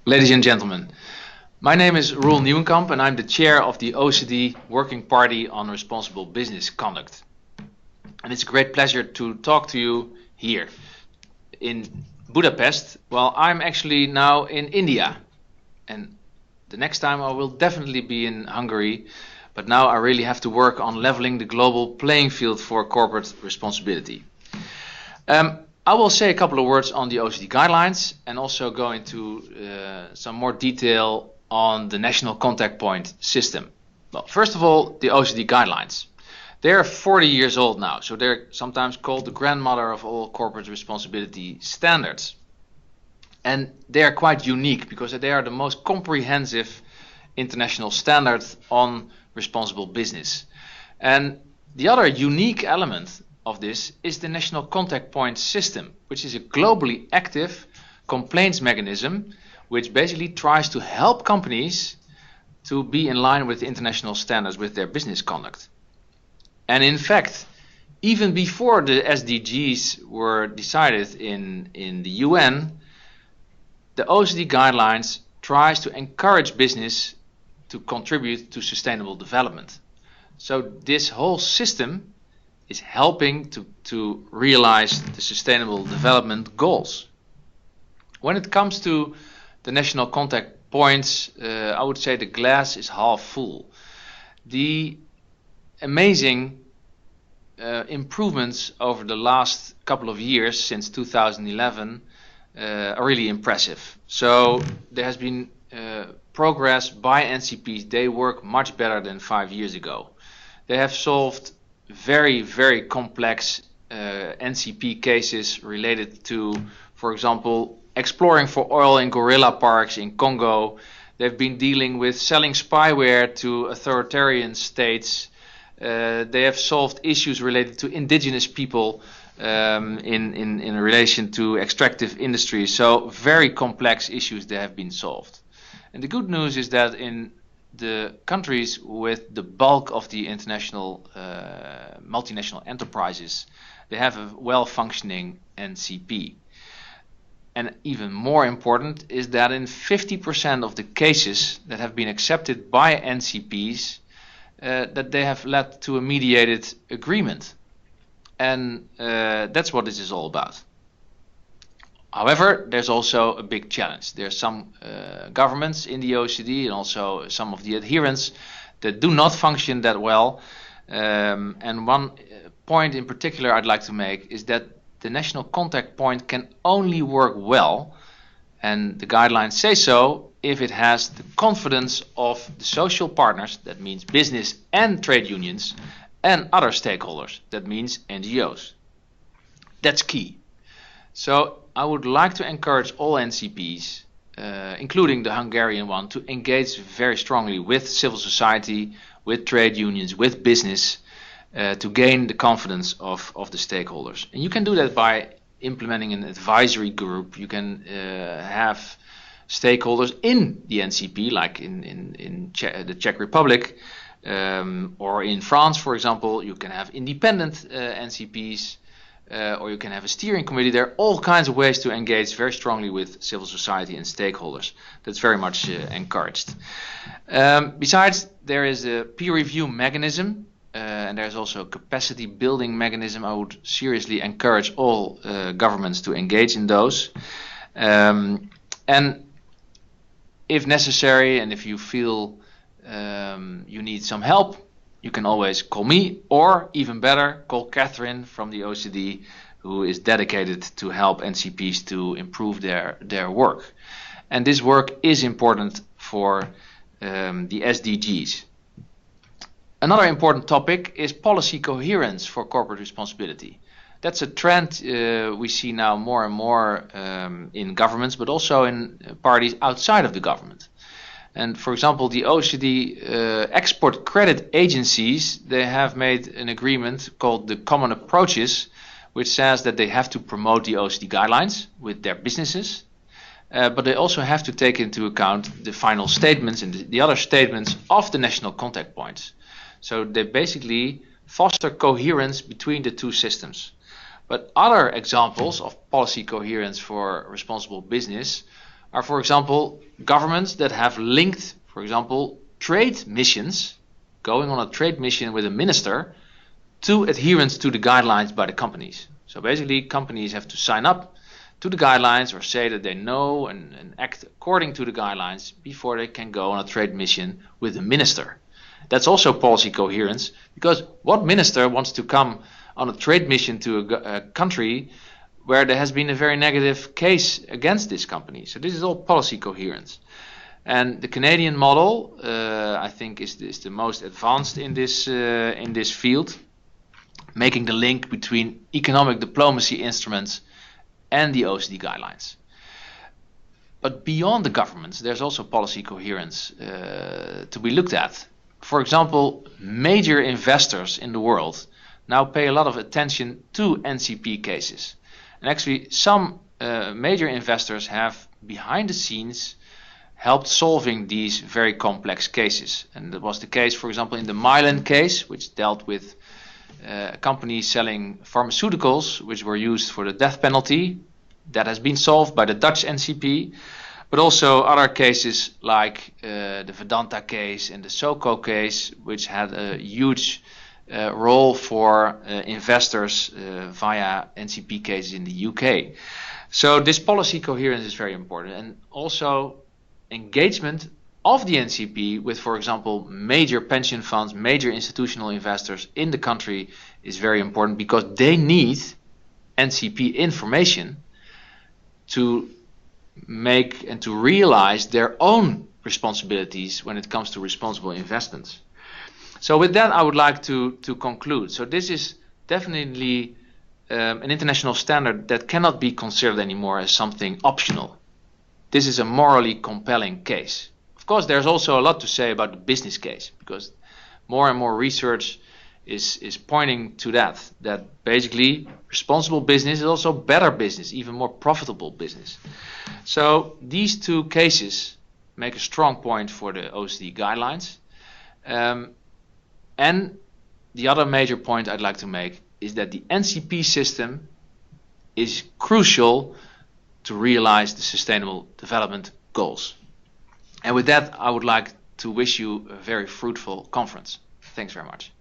Ladies and gentlemen, my name is Roel Nieuwenkamp and I'm the chair of the OECD Working Party on Responsible Business Conduct. And it's a great pleasure to talk to you here in Budapest. Well, I'm actually now in India, and the next time I will definitely be in Hungary, but now I really have to work on leveling the global playing field for corporate responsibility. I will say a couple of words on the OECD guidelines and also go into some more detail on the national contact point system. Well, first of all, the OECD guidelines. They're 40 years old now, so they're sometimes called the grandmother of all corporate responsibility standards. And they are quite unique because they are the most comprehensive international standard on responsible business. And the other unique element of this is the national contact point system, which is a globally active complaints mechanism which basically tries to help companies to be in line with international standards with their business conduct. And in fact, even before the SDGs were decided in the UN, the OECD guidelines tries to encourage business to contribute to sustainable development. So this whole system is helping to realize the sustainable development goals. When it comes to the national contact points, I would say the glass is half full. The amazing improvements over the last couple of years since 2011 are really impressive. So there has been progress by NCPs. They work much better than 5 years ago. They have solved very, very complex NCP cases related to, for example, exploring for oil in gorilla parks in Congo. They've been dealing with selling spyware to authoritarian states. They have solved issues related to indigenous people in relation to extractive industries. So very complex issues that have been solved. And the good news is that in the countries with the bulk of the international multinational enterprises, they have a well-functioning NCP. And even more important is that in 50% of the cases that have been accepted by NCPs, that they have led to a mediated agreement. And that's what this is all about. However, there's also a big challenge. There are some governments in the OECD and also some of the adherents that do not function that well. And one point in particular I'd like to make is that the national contact point can only work well, and the guidelines say so, if it has the confidence of the social partners, that means business and trade unions, and other stakeholders, that means NGOs. That's key. So I would like to encourage all NCPs, including the Hungarian one, to engage very strongly with civil society, with trade unions, with business, to gain the confidence of the stakeholders. And you can do that by implementing an advisory group. You can have stakeholders in the NCP, like in the Czech Republic, or in France, for example. You can have independent NCPs, or you can have a steering committee. There are all kinds of ways to engage very strongly with civil society and stakeholders. That's very much encouraged. Besides, there is a peer review mechanism, and there's also a capacity building mechanism. I would seriously encourage all governments to engage in those. And if necessary, and if you feel you need some help, you can always call me, or even better, call Catherine from the OECD, who is dedicated to help NCPs to improve their work. And this work is important for the SDGs. Another important topic is policy coherence for corporate responsibility. That's a trend we see now more and more in governments, but also in parties outside of the government. And for example, the OECD export credit agencies, they have made an agreement called the Common Approaches, which says that they have to promote the OECD guidelines with their businesses, but they also have to take into account the final statements and the other statements of the national contact points. So they basically foster coherence between the two systems. But other examples of policy coherence for responsible business are, for example, governments that have linked, for example, trade missions, going on a trade mission with a minister, to adherence to the guidelines by the companies. So basically, companies have to sign up to the guidelines or say that they know and act according to the guidelines before they can go on a trade mission with a minister. That's also policy coherence, because what minister wants to come on a trade mission to a country where there has been a very negative case against this company? So this is all policy coherence. And the Canadian model, I think, is the most advanced in this field, making the link between economic diplomacy instruments and the OECD guidelines. But beyond the governments, there's also policy coherence to be looked at. For example, major investors in the world now pay a lot of attention to NCP cases. And actually, some major investors have, behind the scenes, helped solving these very complex cases. And that was the case, for example, in the Mylan case, which dealt with companies selling pharmaceuticals which were used for the death penalty. That has been solved by the Dutch NCP, but also other cases like the Vedanta case and the SOCO case, which had a huge role for investors via NCP cases in the UK. So this policy coherence is very important, and also engagement of the NCP with, for example, major pension funds, major institutional investors in the country is very important, because they need NCP information to make and to realize their own responsibilities when it comes to responsible investments. So with that, I would like to conclude. So this is definitely an international standard that cannot be considered anymore as something optional. This is a morally compelling case. Of course, there's also a lot to say about the business case, because more and more research is pointing to that basically responsible business is also better business, even more profitable business. So these two cases make a strong point for the OECD guidelines. And the other major point I'd like to make is that the NCP system is crucial to realize the Sustainable Development Goals. And with that, I would like to wish you a very fruitful conference. Thanks very much.